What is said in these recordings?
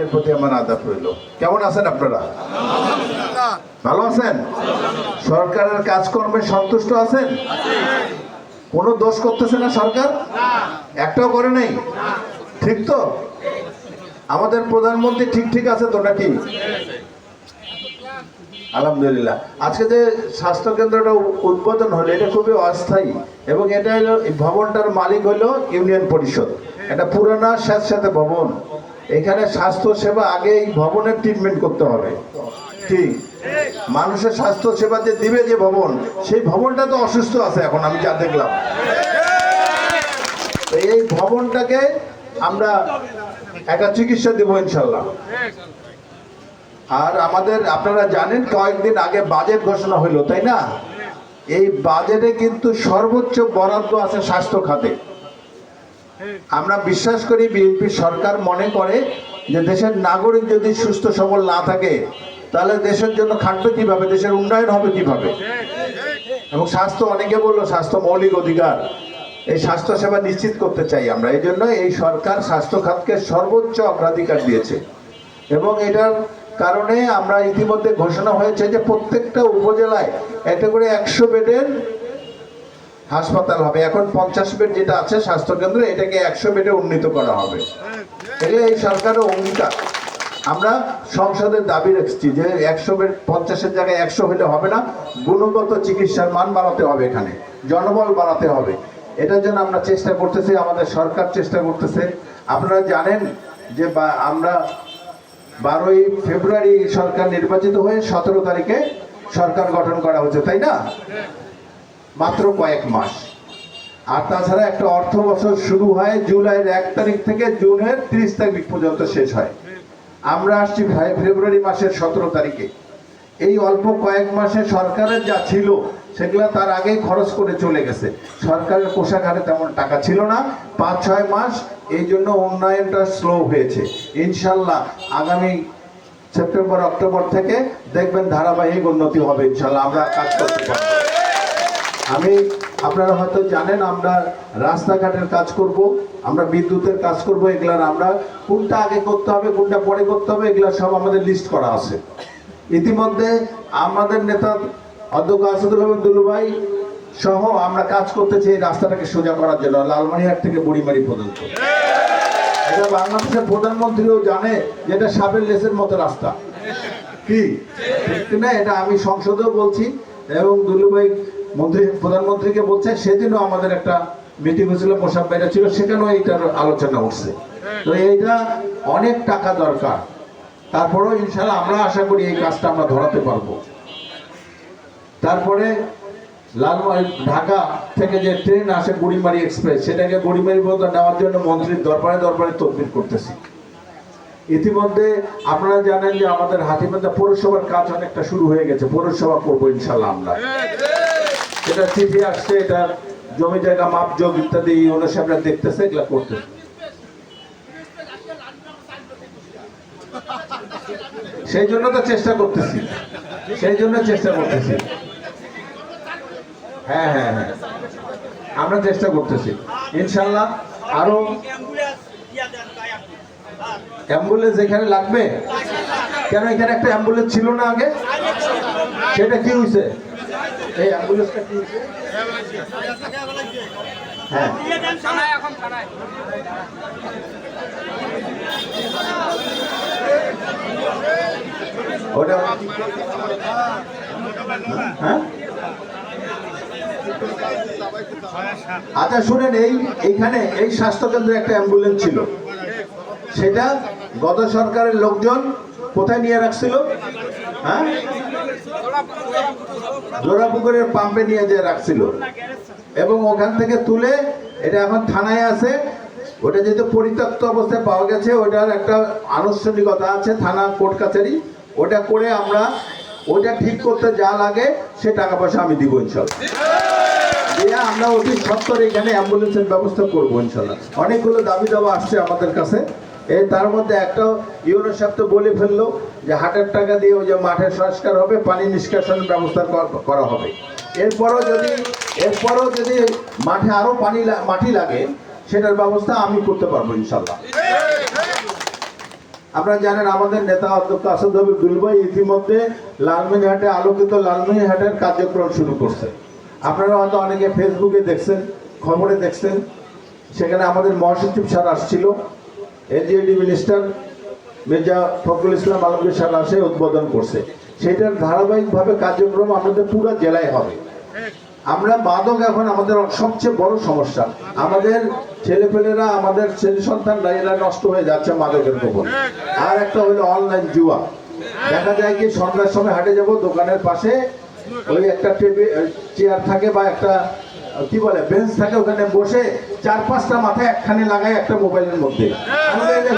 এর প্রতি আমার আদাব রইল। কেমন আছেন আপনারা? ভালো আছেন? সরকারের কাজকর্মে সন্তুষ্ট আছেন? কোনো দোষ করতেছে না সরকার? একটাও করে নাই? ঠিক তো? আমাদের প্রধানমন্ত্রী ঠিক ঠিক আছে তো নাকি? আলহামদুলিল্লাহ। আজকে যে স্বাস্থ্য কেন্দ্রটা উদ্বোধন হলো এটা খুবই অস্থায়ী এবং এটা হলো ভবনটার মালিক হলো ইউনিয়ন পরিষদ। এটা পুরানা স্যাঁতস্যাঁতে ভবন। এখানে স্বাস্থ্য সেবা আগে এই ভবনের ট্রিটমেন্ট করতে হবে। ঠিক, মানুষের স্বাস্থ্য সেবা যে দিবে যে ভবন, সেই ভবনটা তো অসুস্থ আছে এখন, আমি যা দেখলাম। এই ভবনটাকে আমরা একটা চিকিৎসা দেবো ইনশাল্লাহ। আর আমাদের আপনারা জানেন কয়েকদিন আগে বাজেট ঘোষণা হলো, তাই না? এই বাজেটে কিন্তু সর্বোচ্চ বরাদ্দ আছে স্বাস্থ্য খাতে। আমরা বিশ্বাস করি বিএনপি সরকার মনে করে যে দেশের নাগরিক যদি সুস্থ সবল না থাকে তাহলে দেশের জন্য খাটবে কিভাবে, দেশের উন্নয়ন হবে কিভাবে। এবং স্বাস্থ্য, অনেকে বললো স্বাস্থ্য মৌলিক অধিকার, এই স্বাস্থ্য সেবা নিশ্চিত করতে চাই আমরা। এই জন্য এই সরকার স্বাস্থ্য খাতকে সর্বোচ্চ অগ্রাধিকার দিয়েছে এবং এটার কারণে আমরা ইতিমধ্যে ঘোষণা হয়েছে যে প্রত্যেকটা উপজেলায় একটা করে 100 বেডের হাসপাতাল হবে। এখন 50 বেড যেটা আছে স্বাস্থ্যকেন্দ্র, এটাকে 100 বেডে উন্নীত করা হবে। এটা এই সরকারের অঙ্গীকার। আমরা সংসদের দাবি রাখছি যে 100 বেড, 50-এর জায়গায় 100 হলে হবে না, গুণগত চিকিৎসার মান বাড়াতে হবে, এখানে জনবল বাড়াতে হবে। এটার জন্য আমরা চেষ্টা করতেছি, আমাদের সরকার চেষ্টা করতেছে। আপনারা জানেন যে আমরা 12ই ফেব্রুয়ারি সরকার নির্বাচিত হয়ে 17 তারিখে সরকার গঠন করা হয়েছে, তাই না? মাত্র কয়েক মাস। আর তাছাড়া একটা অর্থ বছর শুরু হয় জুলাইয়ের 1 তারিখ থেকে জুনের 30 তারিখ পর্যন্ত শেষ হয়। আমরা আসছি ফেব্রুয়ারি মাসের 17 তারিখে। এই অল্প কয়েক মাসে সরকারের যা ছিল সেগুলো তার আগেই খরচ করে চলে গেছে। সরকারের কোষাগারে তেমন টাকা ছিল না 5-6 মাস, এই জন্য উন্নয়নটা স্লো হয়েছে। ইনশাল্লাহ আগামী সেপ্টেম্বর অক্টোবর থেকে দেখবেন ধারাবাহিক উন্নতি হবে ইনশাল্লাহ। আমরা কাজ করতে পারবো। আপনারা হয়তো জানেন আমরা রাস্তাঘাটের কাজ করব, আমরা বিদ্যুতের কাজ করব। এগুলার আমরা কোনটা আগে করতে হবে কোনটা পরে করতে হবে এগুলা সব আমাদের লিস্ট করা আছে। ইতিমধ্যে আমাদের নেতা অধ্যক্ষ আসাদুল আহমেদ দুলু ভাই সহ আমরা কাজ করতেছি এই রাস্তাটাকে সোজা করার জন্য, লালমনিরহাট থেকে বুড়িমারি পর্যন্ত। এটা বাংলাদেশের প্রধানমন্ত্রীও জানে যে এটা সাপের লেসের মতো রাস্তা, কি ঠিক না? এটা আমি সংসদেও বলছি এবং দুলু ভাই প্রধানমন্ত্রীকে বলছে। সেদিনও আমাদের একটা মিটিং হয়েছিল, মোশাররফ ভাইরা ছিল, সেখানেও এইটার আলোচনা উঠছে। তো এইটা অনেক টাকা দরকার, তারপরেও ইনশাল্লাহ আমরা আশা করি এই কাজটা আমরা ধরাতে পারবো। তারপরে ঢাকা থেকে যে ট্রেন আসে বুড়িমারি এক্সপ্রেস, সেটাকে বুড়িমারি পর্যন্ত নেওয়ার জন্য মন্ত্রীর দরবারে দরবারে তদবির করতেছি। ইতিমধ্যে আপনারা জানেন যে আমাদের হাতিবান্ধা পৌরসভার কাজ অনেকটা শুরু হয়ে গেছে। পৌরসভা করবো ইনশাল্লাহ আমরা। এটা চিঠি আসছে, এটা জমি জায়গা মাপযোগ ইত্যাদি অনুসারে দেখতেছে, এগুলা করতেছে। সেই জন্য তো চেষ্টা করতেছি, হ্যাঁ হ্যাঁ হ্যাঁ, আমরা চেষ্টা করতেছি ইনশাল্লাহ। আরো অ্যাম্বুলেন্স এখানে লাগবে কেন? এখানে একটা অ্যাম্বুলেন্স ছিল না আগে, সেটা কি হয়েছে? এই অ্যাম্বুলেন্সটা কি হয়েছে? হ্যাঁ, ওটা হ্যাঁ। আচ্ছা শুনেন, এইখানে এই স্বাস্থ্যকেন্দ্রে একটা অ্যাম্বুলেন্স ছিল, সেটা গত সরকারের লোকজন কোথায় নিয়ে রাখছিল? হ্যাঁ, জোড়াপুকুরের পাম্পে নিয়ে যেয়ে রাখছিল এবং ওখান থেকে তুলে এটা এখন থানায় আছে। ওটা যেহেতু পরিত্যক্ত অবস্থায় পাওয়া গেছে, ওটার একটা আনুষ্ঠানিকতা আছে, থানা কোর্ট কাছারি। ওটা করে আমরা ওটা ঠিক করতে যা লাগে সে টাকা পয়সা আমি দিব ইনশাল্লাহ। দিয়ে আমরা অতি সত্তর এখানে অ্যাম্বুলেন্সের ব্যবস্থা করবো ইনশাল্লাহ। অনেকগুলো দাবি দাবা আসছে আমাদের কাছে। তার মধ্যে একটা ইউনো সাহেব তো বলে ফেললো যে হাটের টাকা দিয়ে ওই যে মাঠের সংস্কার হবে, পানি নিষ্কাশনের ব্যবস্থা করা হবে। এরপরও যদি মাঠে আরো মাটি লাগে সেটার ব্যবস্থা আমি করতে পারবো ইনশাল্লাহ। আপনারা জানেন আমাদের নেতা অধ্যক্ষ আসাদ হাবিবুল ভাই ইতিমধ্যে লালমনিরহাটে আলোকিত লালমনিরহাটের কার্যক্রম শুরু করছে। আপনারা হয়তো অনেকে ফেসবুকে দেখছেন, খবরে দেখছেন, সেখানে আমাদের মহাসচিব স্যার আসছিল, LGED minister Mirza Fakhrul Islam Alamgir sir আসে উদ্বোধন করছে। সেটার ধারাবাহিকভাবে কার্যক্রম আমাদের পুরো জেলায় হবে। আমরা মাদক এখন আমাদের সবচেয়ে বড় সমস্যা। আমাদের ছেলেপেলেরা, আমাদের ছেলে সন্তানরা এরা নষ্ট হয়ে যাচ্ছে মাদকের কবলে। আর একটা হলো অনলাইন জুয়া। দেখা যায় কি সন্ধ্যার সময় হাটে যাব, দোকানের পাশে ওই একটা টেবিল চেয়ার থাকে বা একটা কি বলে বেঞ্চ থাকে, ওখানে বসে 4-5টা মাথায় একখানে লাগায় একটা মোবাইলের মধ্যে। আমাদের এটা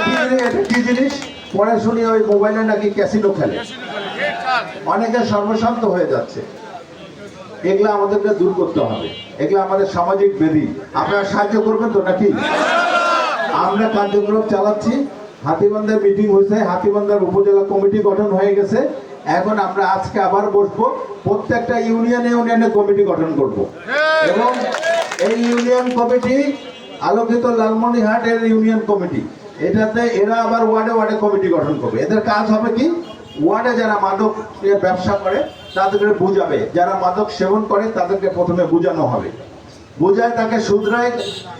কি জিনিস পরে শুনি ওই মোবাইলে নাকি ক্যাসিনো খেলে, অনেকে সর্বশান্ত হয়ে যাচ্ছে। এগুলা আমাদেরকে দূর করতে হবে, এগুলা আমাদের সামাজিক ব্যাধি। আপনারা সাহায্য করবেন তো নাকি? আমরা কার্যক্রম চালাচ্ছি। হাতীবান্ধার মিটিং হয়েছে, হাতীবান্ধার উপজেলা কমিটি গঠন হয়ে গেছে। এখন আমরা আজকে আবার বসবো, প্রত্যেকটা ইউনিয়নে কমিটি গঠন করব এবং এই ইউনিয়ন কমিটি আলোকিত লালমনিরহাটের ইউনিয়ন কমিটি, এটাতে এরা আবার ওয়ার্ডে কমিটি গঠন করবে। এদের কাজ হবে কি, ওয়ার্ডে যারা মাদক ব্যবসা করে তাদেরকে বুঝাবে, যারা মাদক সেবন করে তাদেরকে প্রথমে বুঝানো হবে, বুঝায় তাকে শুধরায়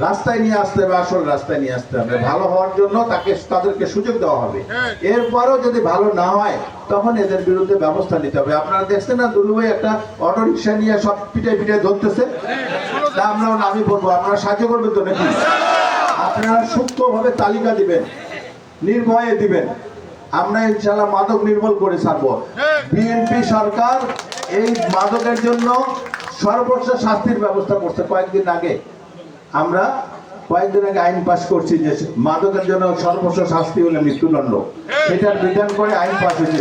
রাস্তায় নিয়ে আসতে হবে, আসল রাস্তায় নিয়ে আসতে হবে। ভালো হওয়ার জন্য তাদেরকে সুযোগ দেওয়া হবে। এরপরও যদি ভালো না হয় তখন এদের বিরুদ্ধে ব্যবস্থা নিতে হবে। আপনারা দেখছেন না দুলু ভাই একটা অটো রিক্সা নিয়ে সব পিটাই ধরতেছে, তা আমরাও নামি পড়বো। আপনারা সাহায্য করবেন তো নাকি? আপনারা সূক্ষ্মভাবে তালিকা দিবেন, নির্ভয়ে দিবেন। আমরা ইনশাআল্লাহ মাদক নির্মূল করে ছাড়বো। বিএনপি সরকার এই মাদকের জন্য সর্বোচ্চ শাস্তির ব্যবস্থা করছে। কয়েকদিন আগে আইন পাস করছি যে মাদকের জন্য সর্বোচ্চ শাস্তি হলে মৃত্যুদণ্ড, সেটার বিধান করে আইন পাস হয়েছে।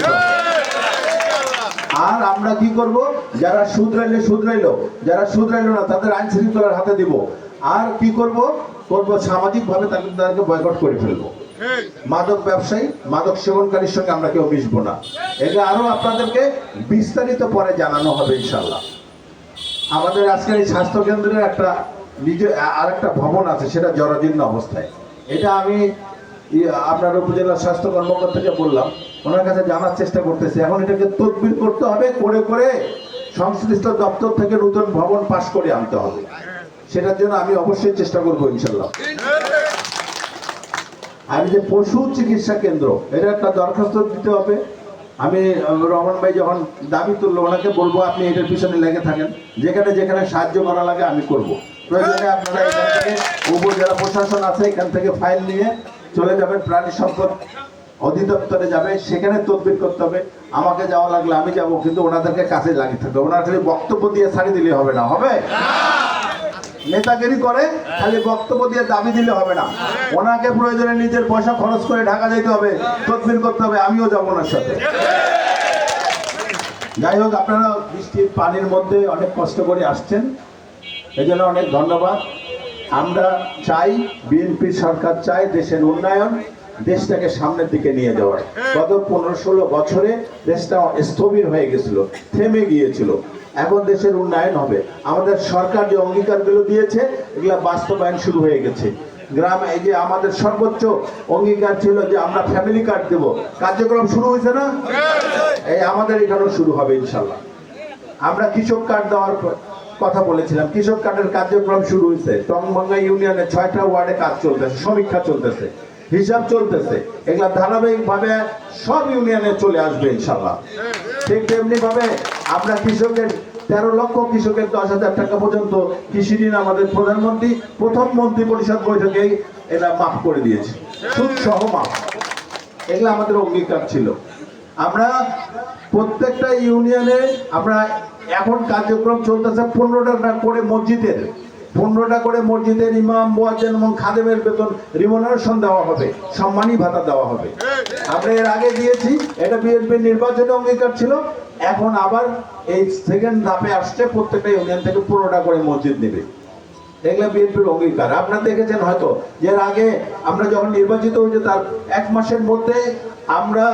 আর আমরা কি করব, যারা শুধরাইলো, যারা শুধরাইলো না তাদের আইন শৃঙ্খলার হাতে দিব। আর কি করব সামাজিক ভাবে তাদেরকে বয়কট করে ফেলবো। মাদক ব্যবসায়ী, মাদক সেবনকারীর সঙ্গে আমরা কেউ মিশবো না। এটা আরো আপনাদেরকে বিস্তারিত পরে জানানো হবে ইনশাল্লাহ। আমাদের আজকের এই স্বাস্থ্য কেন্দ্রের আরেকটা ভবন আছে, সেটা জরাজীর্ণ অবস্থায়। এটা আমি আপনার উপজেলা স্বাস্থ্য কর্মকর্তাকে বললাম, ওনার কাছে জানার চেষ্টা করতেছি। এখন এটাকে তদবির করতে হবে, করে সংশ্লিষ্ট দপ্তর থেকে নতুন ভবন পাশ করে আনতে হবে। সেটার জন্য আমি অবশ্যই চেষ্টা করবো ইনশাল্লাহ। আমি যে পশু চিকিৎসা কেন্দ্র, এটা একটা দরখাস্ত দিতে হবে। আমি রহমান ভাই যখন দাবি তুললো, ওনাকে বলবো আপনি এটার পিছনে লেগে থাকেন, যেখানে সাহায্য করা লাগে আমি করব। প্রয়োজনে আপনারা এখান থেকে উপজেলা প্রশাসন আছে, এখান থেকে ফাইল নিয়ে চলে যাবেন, প্রাণী সম্পদ অধিদপ্তরে যাবে, সেখানে তদবির করতে হবে। আমাকে যাওয়া লাগলে আমি যাব, কিন্তু ওনাদেরকে কাছে লাগিয়ে থাকবে। ওনারা খালি বক্তব্য দিয়ে ছাড়ি দিলে হবে না, হবে নেতাগিরি করে খালি বক্তব্য দিয়ে দাবি দিলে হবে না। ওনাকে প্রয়োজনে নিজের পয়সা খরচ করে ঢাকা যেতে হবে, তদবির করতে হবে। আমিও যাবো ওনার সাথে। যাই হোক, আপনারা বৃষ্টির পানির মধ্যে অনেক কষ্ট করে আসছেন, এই জন্য অনেক ধন্যবাদ। আমরা চাই, বিএনপি সরকার চাই দেশের উন্নয়ন, দেশটাকে সামনের দিকে নিয়ে যাওয়ার। গত 15-16 বছরে দেশটা স্থবির হয়ে গেছিল, থেমে গিয়েছিল। এখন দেশের উন্নয়ন হবে। আমাদের সরকার যে অঙ্গীকারগুলো দিয়েছে এগুলা বাস্তবায়ন শুরু হয়ে গেছে। গ্রামে এই যে আমাদের সর্বোচ্চ অঙ্গীকার ছিল যে আমরা ফ্যামিলি কার্ড দেব, কার্যক্রম শুরু হয়েছে না? এই আমাদের এখানেও শুরু হবে ইনশাল্লাহ। আমরা কৃষক কার্ড দেওয়ার কথা বলেছিলাম, কৃষক কার্ডের কার্যক্রম শুরু হয়েছে। টংভাঙ্গা ইউনিয়নে 6টা ওয়ার্ডে কাজ চলতেছে, সমীক্ষা চলতেছে, হিসাব চলতেছে। এগুলা ধারাবাহিকভাবে সব ইউনিয়নে চলে আসবে ইনশাল্লাহ। ঠিক তেমনি ভাবে আমরা কৃষকের 13 লক্ষ কৃষকের 10,000 টাকা পর্যন্ত কৃষি ঋণ আমাদের প্রধানমন্ত্রী প্রথম মন্ত্রী পরিষদ বৈঠকেই এটা মাফ করে দিয়েছে, সুদ সহ মাফ। এগুলো আমাদের অঙ্গীকার ছিল। আমরা প্রত্যেকটা ইউনিয়নে আমরা এখন কার্যক্রম চলতেছে 15টা করে মসজিদের, 15টা করে মসজিদের ইমাম, মুয়াজ্জিন এবং খাদেমের বেতন রিমুনারেশন দেওয়া হবে, সম্মানী ভাতা দেওয়া হবে। আমরা এর আগে দিয়েছি, এটা বিএনপির নির্বাচনী অঙ্গীকার ছিল। এখন আবার এই সেকেন্ড ধাপে আসছে, প্রত্যেকটা ইউনিয়ন থেকে 15টা করে মসজিদ নেবে। এগুলো বিএনপির অঙ্গীকার। আপনারা দেখেছেন হয়তো, এর আগে আমরা যখন নির্বাচিত হয়েছে তার 1 মাসের মধ্যে আমরা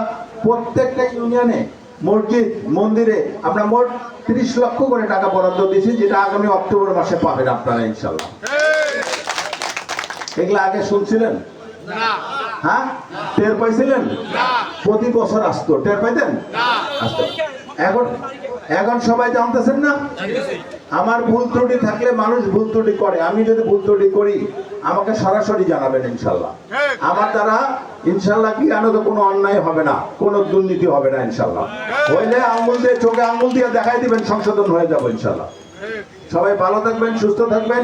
প্রত্যেকটা ইউনিয়নে মসজিদ, মন্দিরে আমরা মোট 30 লক্ষ করে টাকা বরাদ্দ দিয়েছি, যেটা আগামী অক্টোবর মাসে পাবেন আপনারা ইনশাল্লাহ। এগুলো আগে শুনছিলেন না? হ্যাঁ, টের পাইছিলেন? প্রতি বছর আসতো, টের পাইতেন? আসতো। এখন এখন সবাই জানতেছেন না? আমার ভুল ত্রুটি থাকলে মানুষ ভুল ত্রুটি করে, আমি যদি ভুল ত্রুটি করি আমাকে সরাসরি জানাবেন ইনশাল্লাহ। আমার দ্বারা ইনশাল্লাহ কি আনো তো কোনো অন্যায় হবে না, কোনো দুর্নীতি হবে না ইনশাল্লাহ। হইলে আঙ্গুল দিয়ে, চোখে আঙ্গুল দিয়ে দেখাই দিবেন, সংশোধন হয়ে যাবো ইনশাল্লাহ। সবাই ভালো থাকবেন, সুস্থ থাকবেন।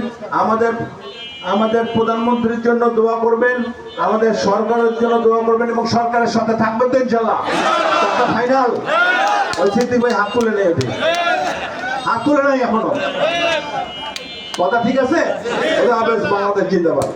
আমাদের প্রধানমন্ত্রীর জন্য দোয়া করবেন, আমাদের সরকারের জন্য দোয়া করবেন এবং সরকারের সাথে থাকবেন তো ইনশাল্লাহ। কথা ফাইনাল? ওই সিদ্দিক ভাই হাত তুলে নেই, হাত তুলে নাই এখনো। কথা ঠিক আছে? বাংলাদেশ জিন্দাবাদ।